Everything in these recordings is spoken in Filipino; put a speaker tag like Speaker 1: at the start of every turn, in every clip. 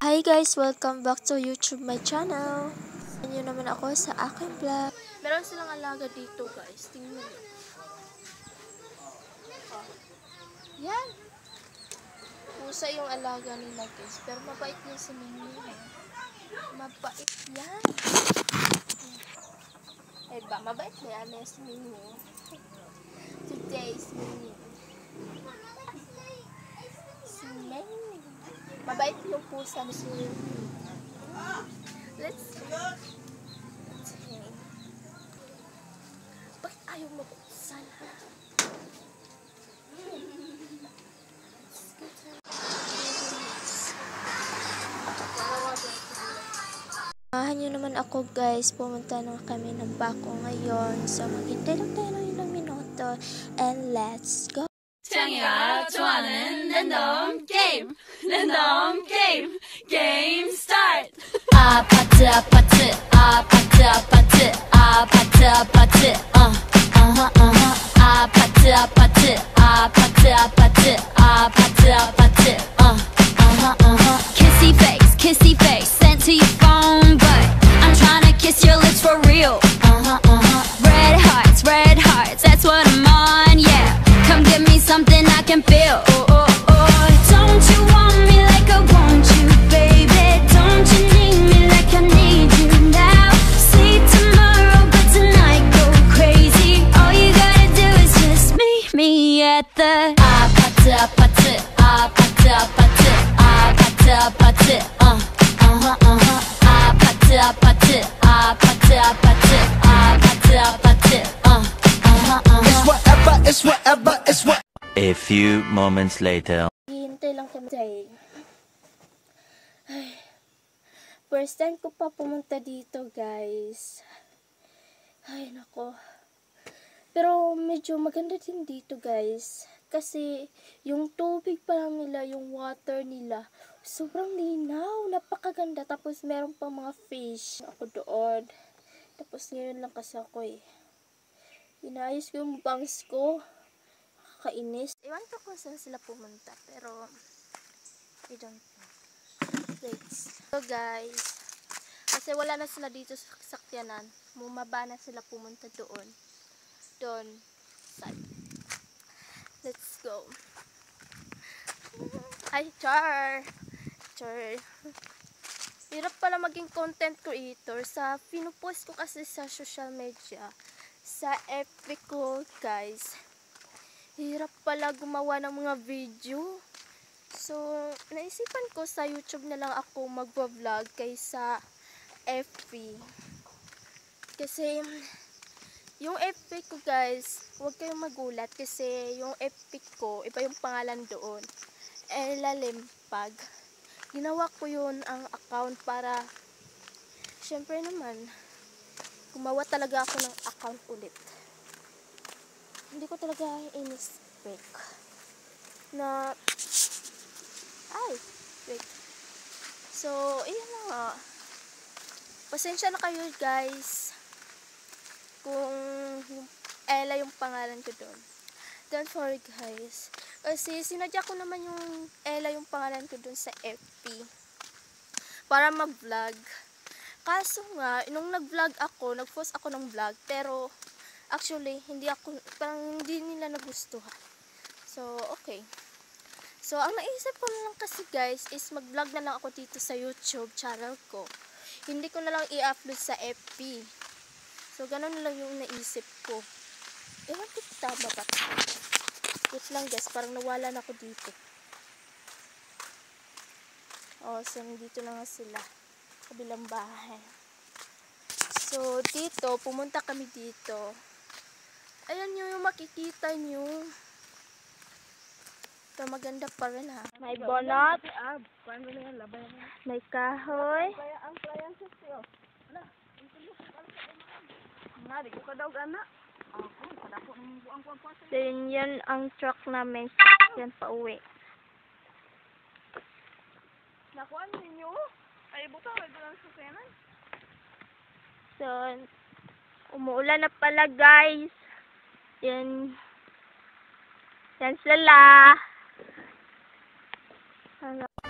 Speaker 1: Hi guys! Welcome back to YouTube my channel. Inyo naman ako sa aking vlog. Meron silang alaga dito guys. Tingnan nyo. Oh. Yan! Pusa yung alaga nila guys. Pero mabait yan si Mimi. Mabait yan. Eh ba? Mabait na yan si Mimi. Today is Mimi. Si Mimi. Mabait yung pusa ni Mimi. Let's see. Bakit ayaw mabuksan? Samahan nyo naman ako guys. Pumunta na kami ng Bako ngayon. So maghintay lang tayo ng ilang minuto. And let's go!
Speaker 2: 창이가 좋아하는 랜덤 게임 랜덤 게임 게임 스타트 아파트 아파트 아파트 아파트 아파트 아파트 아파트 아파트 아파트 아파트 아파트 아파트 kissy face sent to your phone but I'm trying to kiss your lips for real red hearts that's what I'm on yeah come give me something I can feel. Don't you want me like I want you, baby? Don't you need me like I need you now? See tomorrow, but tonight go crazy. All you gotta do is just meet me at the 아파트 아파트 아파트 아파트 아파트 아파트 아파트 아파트 아파트 아파트 아파트 아파트
Speaker 3: It's whatever, it's what.
Speaker 4: A few moments later.
Speaker 1: Hihintay lang kami tayo. First time ko pa pumunta dito guys. Ay nako. Pero medyo maganda din dito guys. Kasi yung tubig pa lang nila, yung water nila, sobrang linaw. Napakaganda. Tapos meron pa mga fish. Ako doon. Tapos ngayon lang kasi ako inayos ko yung bangs ko. Kakainis. Iwan ko kung saan sila pumunta. Pero, I don't know. Wait. So guys, kasi wala na sila dito sa sakyanan. Bumaba na sila pumunta doon. Doon. Side. Let's go. Ay, Char. Hirap pala maging content creator. Pinupost ko kasi sa social media. Sa FB ko, guys. Hirap pala gumawa ng mga video. So, naisipan ko sa YouTube na lang ako mag-vlog kaysa FB. Kasi, yung FB ko, guys, huwag kayong magulat kasi yung FB ko, iba yung pangalan doon. Ella Limpag. Ginawa ko yun ang account para, syempre naman, gumawa talaga ako ng account ulit. Hindi ko talaga in-expect na wait. So, iyan na nga. Pasensya na kayo guys kung Ella yung pangalan ko doon. Don't worry guys. Kasi sinadya ko naman yung Ella yung pangalan ko doon sa FB para mag-vlog. Kaso nga, nung nag-vlog ako, nag-post ako ng vlog, pero actually, hindi nila nagustuhan. So, okay. So, ang naisip ko na lang kasi guys, is mag-vlog na lang ako dito sa YouTube channel ko. Hindi ko na lang i-upload sa FB. So, ganun na lang yung naisip ko. Ewan ko tama ba? Wait lang guys, parang nawala na ako dito. Oh, so, dito na nga sila. Kabilang bahay. So, dito, pumunta kami dito. Ayan yung makikita nyo. Ito, maganda pa rin ha. May bonot. May kahoy. Then, yan ang truck namin. Yan pa uwi.
Speaker 5: Nakuan ninyo? Ay, buka ka lang sa senan.
Speaker 1: So, umuulan na pala guys. Yan sila.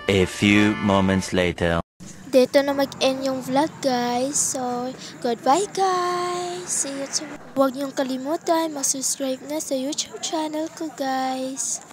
Speaker 4: A few moments later.
Speaker 1: Dito na mag-end yung vlog, guys. So, goodbye, guys. See you tomorrow. Huwag niyong kalimutan mag-subscribe na sa YouTube channel ko, guys.